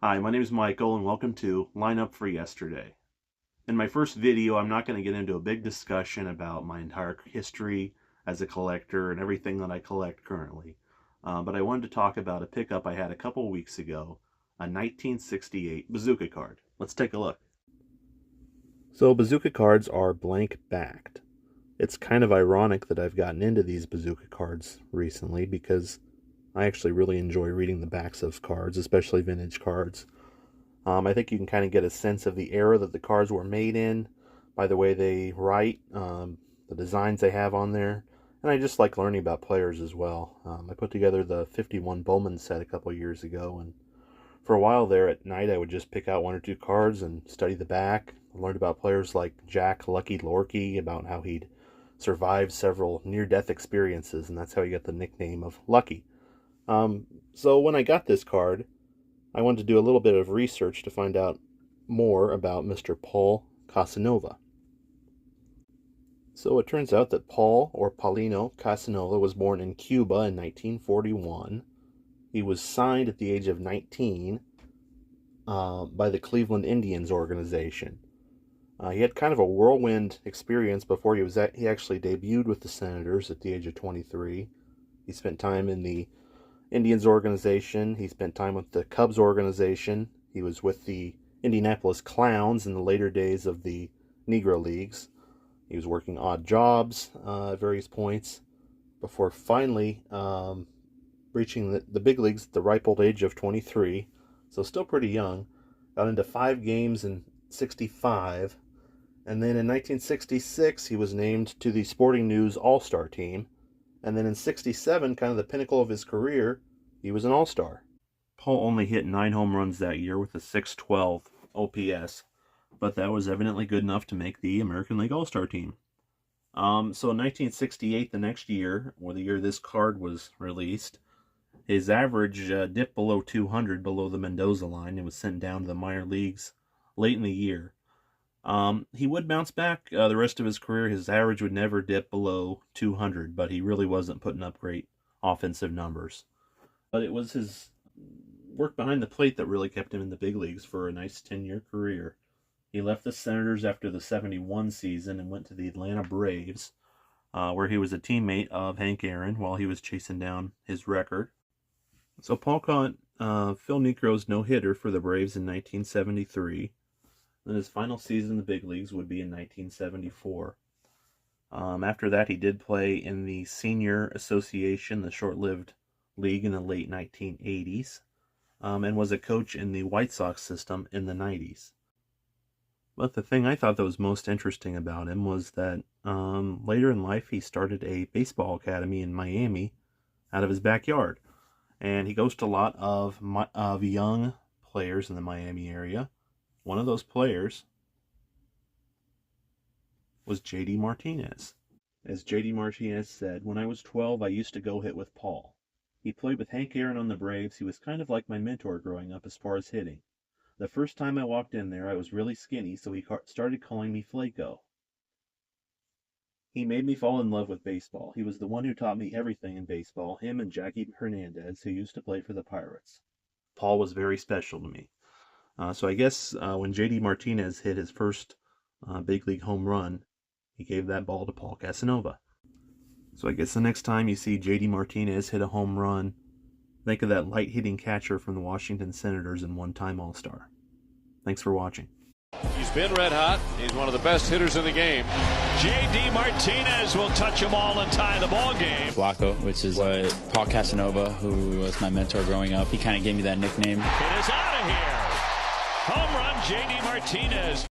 Hi, my name is Michael and welcome to Line Up for Yesterday. In my first video, I'm not going to get into a big discussion about my entire history as a collector and everything that I collect currently. But I wanted to talk about a pickup I had a couple weeks ago, a 1968 Bazooka card. Let's take a look. So Bazooka cards are blank backed. It's kind of ironic that I've gotten into these Bazooka cards recently because I actually really enjoy reading the backs of cards, especially vintage cards. I think you can kind of get a sense of the era that the cards were made in by the way they write, the designs they have on there, and I just like learning about players as well. I put together the 51 Bowman set a couple years ago, and for a while there at night I would just pick out one or two cards and study the back. I learned about players like Jack Lucky Lorky, about how he'd survived several near-death experiences, and that's how he got the nickname of Lucky. So when I got this card, I wanted to do a little bit of research to find out more about Mr. Paul Casanova. So it turns out that Paul, or Paulino Casanova, was born in Cuba in 1941. He was signed at the age of 19 by the Cleveland Indians organization. He had kind of a whirlwind experience before he actually debuted with the Senators at the age of 23. He spent time in the Indians organization. He spent time with the Cubs organization. He was with the Indianapolis Clowns in the later days of the Negro Leagues. He was working odd jobs at various points before finally reaching the big leagues at the ripe old age of 23. So still pretty young. Got into 5 games in 65. And then in 1966, he was named to the Sporting News All-Star team. And then in 67, kind of the pinnacle of his career, he was an all-star. Paul only hit 9 home runs that year with a .612 OPS, but that was evidently good enough to make the American League All-Star team. So in 1968, the next year, or the year this card was released, his average dipped below 200, below the Mendoza line, and was sent down to the minor leagues late in the year. He would bounce back the rest of his career. His average would never dip below 200, but he really wasn't putting up great offensive numbers. But it was his work behind the plate that really kept him in the big leagues for a nice 10-year career. He left the Senators after the 71 season and went to the Atlanta Braves, where he was a teammate of Hank Aaron while he was chasing down his record. So Paul caught Phil Niekro's no-hitter for the Braves in 1973. And his final season in the big leagues would be in 1974. After that, he did play in the Senior Association, the short-lived league in the late 1980s, and was a coach in the White Sox system in the 90s. But the thing I thought that was most interesting about him was that later in life, he started a baseball academy in Miami out of his backyard. And he coached a lot of young players in the Miami area. One of those players was J.D. Martinez. As J.D. Martinez said, "When I was 12, I used to go hit with Paul. He played with Hank Aaron on the Braves. He was kind of like my mentor growing up as far as hitting. The first time I walked in there, I was really skinny, so he started calling me Flaco. He made me fall in love with baseball. He was the one who taught me everything in baseball, him and Jackie Hernandez, who used to play for the Pirates. Paul was very special to me." So I guess when J.D. Martinez hit his first big league home run, he gave that ball to Paul Casanova. So I guess the next time you see J.D. Martinez hit a home run, think of that light-hitting catcher from the Washington Senators and one-time All-Star. Thanks for watching. He's been red hot. He's one of the best hitters in the game. J.D. Martinez will touch them all and tie the ball game. Flaco, which is what Paul Casanova, who was my mentor growing up, he kind of gave me that nickname. It is out of here. Home run, J.D. Martinez.